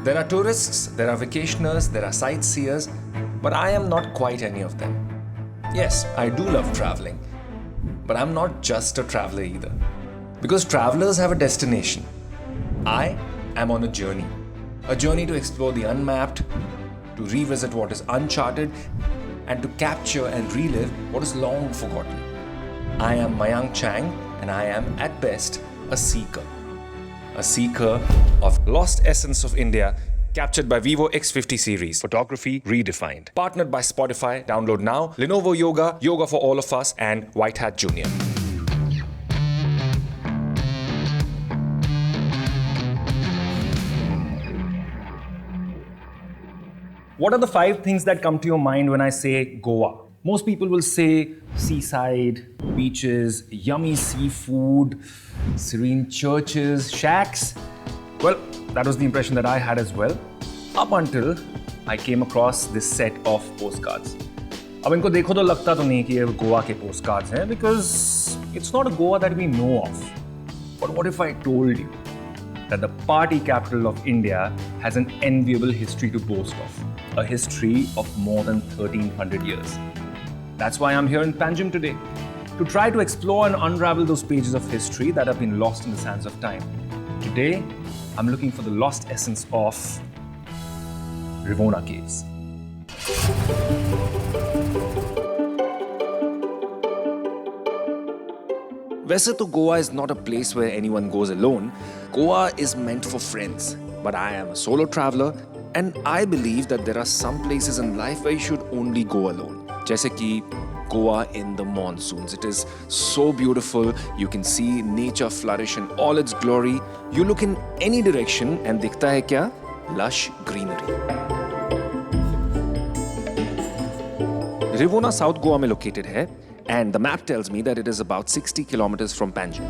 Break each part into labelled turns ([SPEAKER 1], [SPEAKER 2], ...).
[SPEAKER 1] There are tourists, there are vacationers, there are sightseers, but I am not quite any of them. Yes, I do love traveling, but I'm not just a traveler either. Because travelers have a destination. I am on a journey to explore the unmapped, to revisit what is uncharted, and to capture and relive what is long forgotten. I am Meiyang Chang, and I am, at best, a seeker. A seeker of lost essence of India, captured by Vivo X50 series. Photography redefined. Partnered by Spotify. Download now. Lenovo Yoga, Yoga for all of us, and White Hat Junior. What are the 5 things that come to your mind when I say Goa? Most people will say seaside, beaches, yummy seafood, serene churches, shacks. Well, that was the impression that I had as well, up until I came across this set of postcards. अब इनको देखो तो लगता तो नहीं कि ये गोवा के postcards हैं, because it's not a Goa that we know of. But what if I told you that the party capital of India has an enviable history to boast of, a history of more than 1300 years. That's why I'm here in Panjim today, to try to explore and unravel those pages of history that have been lost in the sands of time. Today, I'm looking for the lost essence of Rivona Caves. वैसे तो Goa is not a place where anyone goes alone. Goa is meant for friends. But I am a solo traveler, and I believe that there are some places in life where you should only go alone. जैसे कि Goa in the monsoons. It is so beautiful. You can see nature flourish in all its glory. You look in any direction and दिखता है क्या? Lush greenery. Rivona South Goa में located है, and the map tells me that it is about 60 kilometers from Panjim.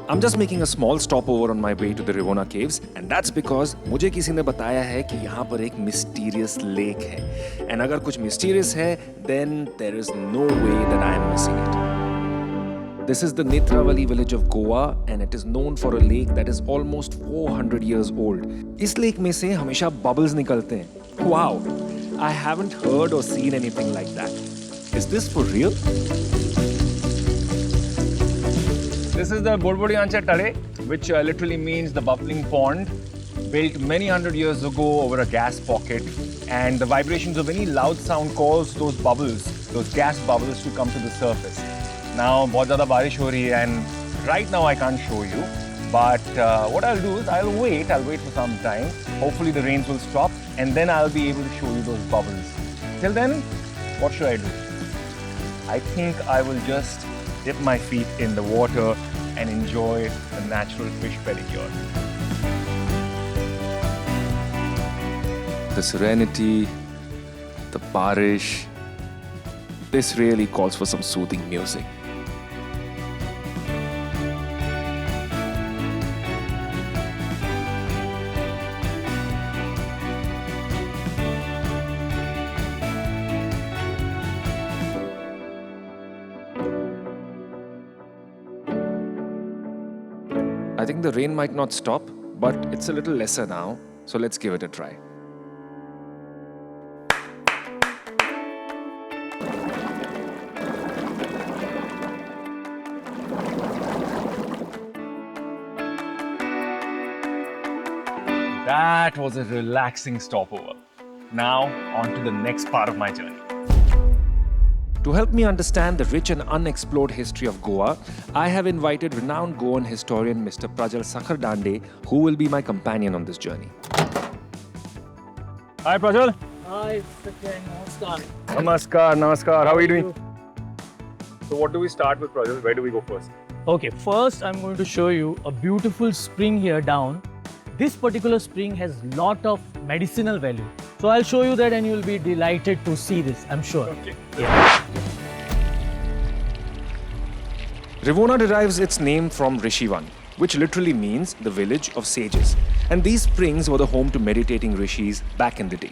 [SPEAKER 1] I'm just making a small stopover on my way to the Rivona Caves, and that's because मुझे किसी ने बताया है कि यहाँ पर एक mysterious lake है. And अगर कुछ mysterious है, then there is no way that I am missing it. This is the Netravali village of Goa, and it is known for a lake that is almost 400 years old. इस lake में से हमेशा bubbles निकलते हैं. Wow! I haven't heard or seen anything like that. Is this for real? This is the Borbodiancha Tare, which literally means the bubbling pond, built many hundred years ago over a gas pocket, and the vibrations of any loud sound cause those bubbles, those gas bubbles, to come to the surface. Now, बहुत ज़्यादा बारिश हो रही है, and right now I can't show you, but what I'll do is I'll wait for some time. Hopefully the rains will stop, and then I'll be able to show you those bubbles. Till then, what should I do? I think I will just dip my feet in the water and enjoy a natural fish pedicure. The serenity, the barish, this really calls for some soothing music. I think the rain might not stop, but it's a little lesser now, so let's give it a try. That was a relaxing stopover. Now, on to the next part of my journey. To help me understand the rich and unexplored history of Goa, I have invited renowned Goan historian Mr. Prajal Sakhardande, who will be my companion on this journey. Hi Prajal.
[SPEAKER 2] Hi, Mr. Chang. Namaskar.
[SPEAKER 1] Namaskar. How are you doing? So what do we start with, Prajal? Where do we go first?
[SPEAKER 2] Okay, first I'm going to show you a beautiful spring here down. This particular spring has lot of medicinal value. So I'll show you that and you'll be delighted to see this, I'm sure.
[SPEAKER 1] Okay.
[SPEAKER 2] Yeah.
[SPEAKER 1] Rivona derives its name from Rishivan, which literally means the village of sages. And these springs were the home to meditating rishis back in the day.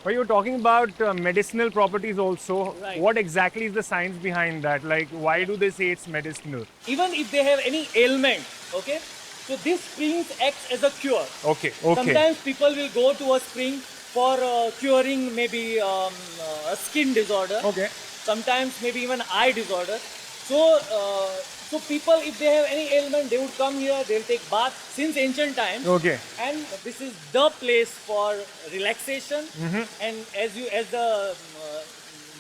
[SPEAKER 3] But you're talking about medicinal properties also.
[SPEAKER 2] Right.
[SPEAKER 3] What exactly is the science behind that? Like, why do they say it's medicinal?
[SPEAKER 2] Even if they have any ailment, okay, So this spring acts as a cure.
[SPEAKER 3] Okay, okay.
[SPEAKER 2] Sometimes people will go to a spring for curing maybe a skin disorder.
[SPEAKER 3] Okay.
[SPEAKER 2] Sometimes maybe even eye disorder. So, so people, if they have any ailment, they would come here. They'll take bath since ancient times.
[SPEAKER 3] Okay.
[SPEAKER 2] And this is the place for relaxation. And as the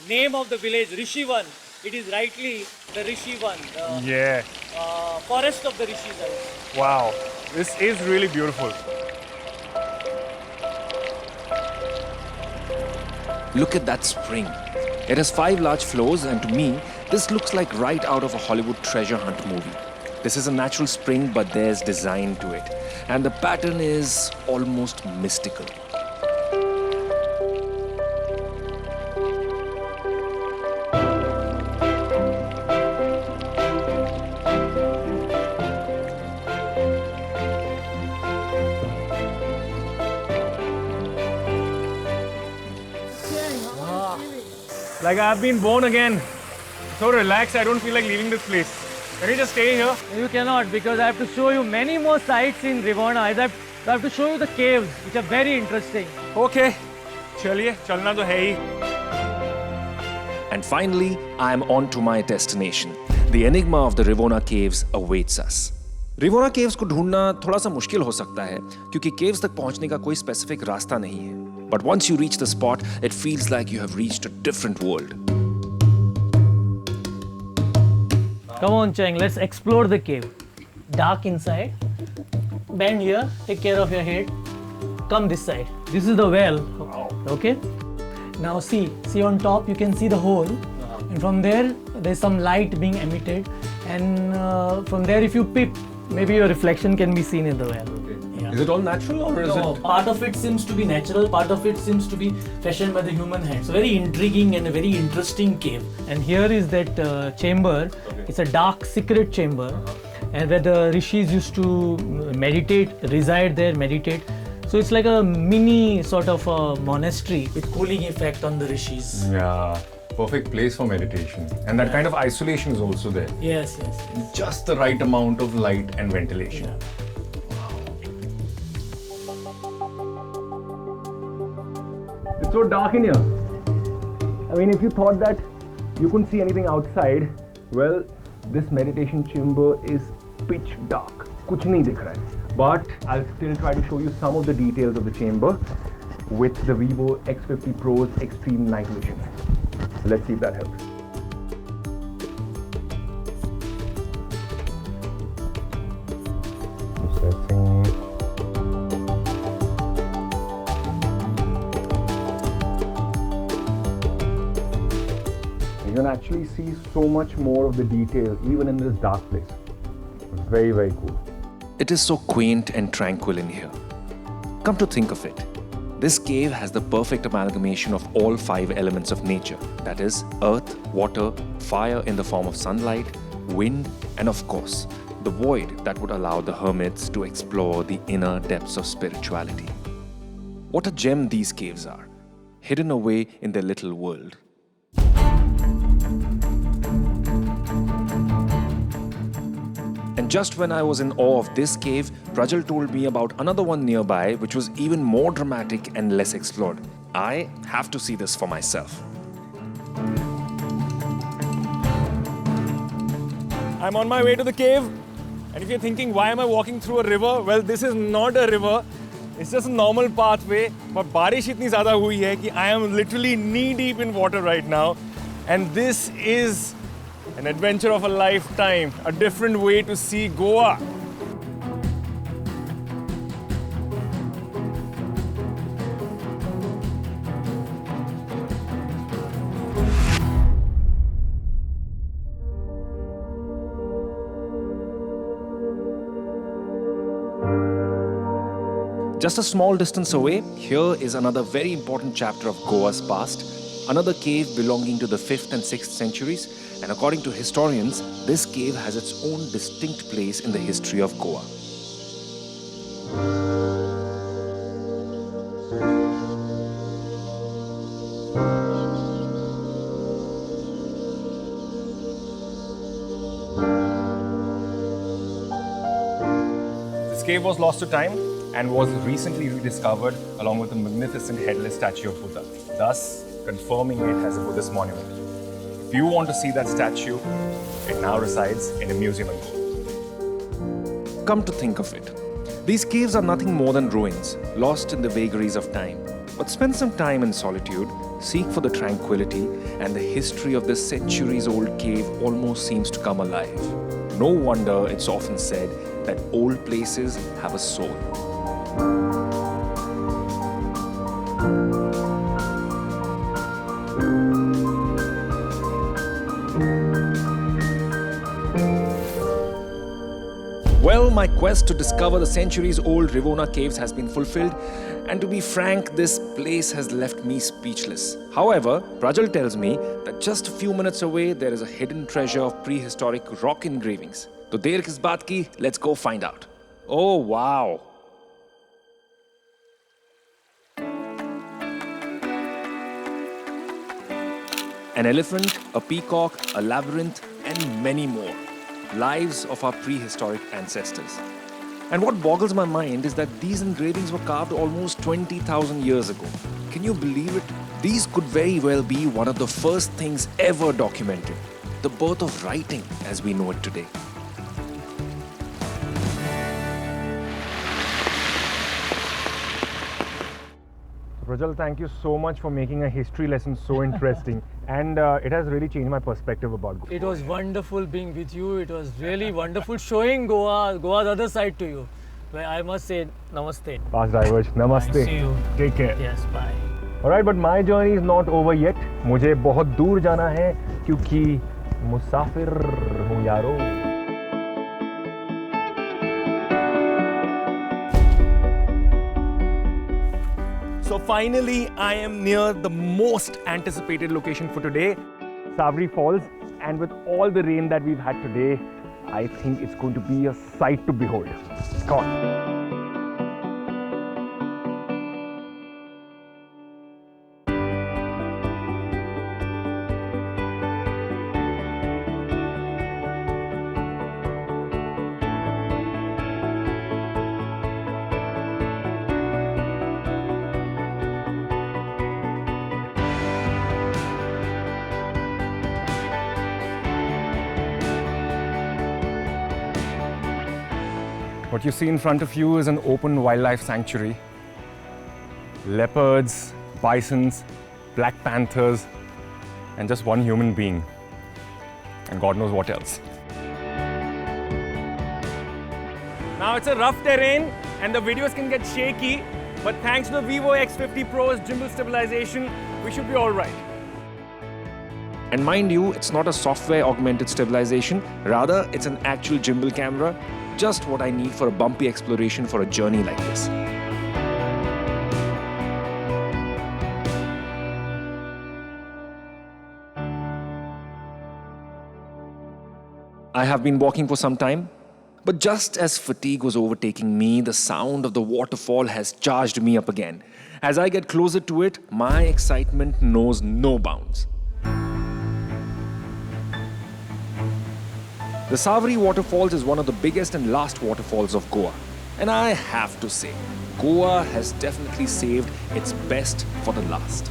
[SPEAKER 2] name of the village, Rishivan, it is rightly the Rishivan, the
[SPEAKER 3] Yeah.
[SPEAKER 2] forest of the Rishis.
[SPEAKER 3] Wow. This is really beautiful.
[SPEAKER 1] Look at that spring. It has 5 large flows, and to me, this looks like right out of a Hollywood treasure hunt movie. This is a natural spring, but there's design to it. And the pattern is almost mystical.
[SPEAKER 3] Like I've been born again. So relaxed, I don't feel like leaving this place. Can you just stay here?
[SPEAKER 2] You cannot, because I have to show you many more sites in Rivona. I have to show you the caves, which are very interesting.
[SPEAKER 3] Okay. Chaliye, chalna to hai hi.
[SPEAKER 1] And finally, I am on to my destination. The enigma of the Rivona caves awaits us. Rivona caves को ढूंढना थोड़ा सा मुश्किल हो सकता है क्योंकि caves तक पहुंचने का कोई specific रास्ता नहीं है. But once you reach the spot, it feels like you have reached a different world.
[SPEAKER 2] Come on, Chang, let's explore the cave. Dark inside. Bend here, take care of your head. Come this side. This is the well. Okay? Now see on top, you can see the hole. And from there, there's some light being emitted. And from there, if you peep, maybe your reflection can be seen in the well. Yeah.
[SPEAKER 1] Is it all natural or is
[SPEAKER 2] No,
[SPEAKER 1] it?
[SPEAKER 2] part of it seems to be natural, part of it seems to be fashioned by the human hand. So very intriguing and a very interesting cave. And here is that chamber. Okay. It's a dark, secret chamber, and where the rishis used to meditate, reside there, meditate. So it's like a mini sort of a monastery with cooling effect on the rishis.
[SPEAKER 4] Yeah, perfect place for meditation. And that kind of isolation is also there.
[SPEAKER 2] Yes.
[SPEAKER 4] Just the right amount of light and ventilation.
[SPEAKER 2] Yeah.
[SPEAKER 1] It's so dark in here. I mean, if you thought that you couldn't see anything outside, well, this meditation chamber is pitch dark. Kuch nahi dikh raha hai. But I'll still try to show you some of the details of the chamber with the Vivo X50 Pro's Extreme Night Vision. So let's see if that helps. You can actually see so much more of the detail even in this dark place. Very, very cool. It is so quaint and tranquil in here. Come to think of it, this cave has the perfect amalgamation of all 5 elements of nature. That is, earth, water, fire in the form of sunlight, wind, and of course, the void that would allow the hermits to explore the inner depths of spirituality. What a gem these caves are, hidden away in their little world. And just when I was in awe of this cave, Prajal told me about another one nearby which was even more dramatic and less explored. I have to see this for myself.
[SPEAKER 3] I'm on my way to the cave. And if you're thinking, why am I walking through a river? Well, this is not a river. It's just a normal pathway. But बारिश इतनी ज़्यादा हुई है कि I am literally knee deep in water right now. And this is an adventure of a lifetime. A different way to see Goa.
[SPEAKER 1] Just a small distance away, here is another very important chapter of Goa's past, another cave belonging to the 5th and 6th centuries, and according to historians, this cave has its own distinct place in the history of Goa. cave was lost to time and was recently rediscovered along with a magnificent headless statue of Buddha, thus confirming it as a Buddhist monument. If you want to see that statue, it now resides in a museum in Goa.
[SPEAKER 5] Come to think of it, these caves are nothing more than ruins, lost in the vagaries of time. But spend some time in solitude, seek for the tranquility, and the history of this centuries-old cave almost seems to come alive. No wonder it's often said that old places have a soul. Well, my quest to discover the centuries-old Rivona caves has been fulfilled, and to be frank, this place has left me speechless. However, Prajal tells me that just a few minutes away, there is a hidden treasure of prehistoric rock engravings. So der kis baat ki, let's go find out. Oh, wow. An elephant, a peacock, a labyrinth, and many more. Lives of our prehistoric ancestors. And what boggles my mind is that these engravings were carved almost 20,000 years ago. Can you believe it? These could very well be one of the first things ever documented. The birth of writing as we know it today.
[SPEAKER 3] Prajal, thank you so much for making a history lesson so interesting. And it has really changed my perspective about Goa.
[SPEAKER 2] It was wonderful being with you. It was really wonderful showing Goa's other side to you. But I must say, namaste.
[SPEAKER 3] Past diverge, namaste.
[SPEAKER 2] See you.
[SPEAKER 3] Take care.
[SPEAKER 2] Yes, bye.
[SPEAKER 3] Alright, but my journey is not over yet. मुझे बहुत दूर जाना है क्योंकि मुसाफिर हूँ यारो. So finally, I am near the most anticipated location for today, Savri Falls. And with all the rain that we've had today, I think it's going to be a sight to behold. Come on. What you see in front of you is an open wildlife sanctuary. Leopards, bisons, black panthers, and just one human being. And God knows what else. Now it's a rough terrain and the videos can get shaky, but thanks to the Vivo X50 Pro's gimbal stabilization, we should be all right.
[SPEAKER 5] And mind you, it's not a software augmented stabilization, rather it's an actual gimbal camera, just what I need for a bumpy exploration for a journey like this. I have been walking for some time, but just as fatigue was overtaking me, the sound of the waterfall has charged me up again. As I get closer to it, my excitement knows no bounds. The Savri Waterfalls is one of the biggest and last waterfalls of Goa. And I have to say, Goa has definitely saved its best for the last.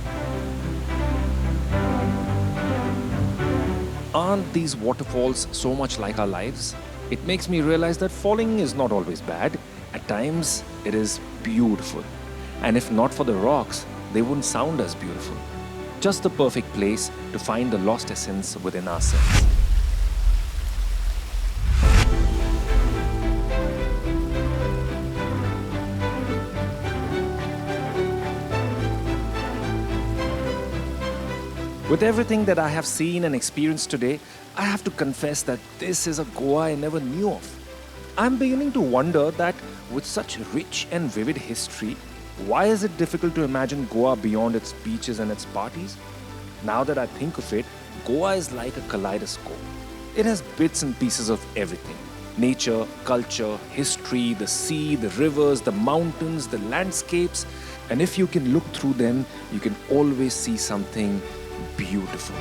[SPEAKER 5] Aren't these waterfalls so much like our lives? It makes me realize that falling is not always bad. At times, it is beautiful. And if not for the rocks, they wouldn't sound as beautiful. Just the perfect place to find the lost essence within ourselves. With everything that I have seen and experienced today, I have to confess that this is a Goa I never knew of. I'm beginning to wonder that with such rich and vivid history, why is it difficult to imagine Goa beyond its beaches and its parties? Now that I think of it, Goa is like a kaleidoscope. It has bits and pieces of everything. Nature, culture, history, the sea, the rivers, the mountains, the landscapes. And if you can look through them, you can always see something beautiful.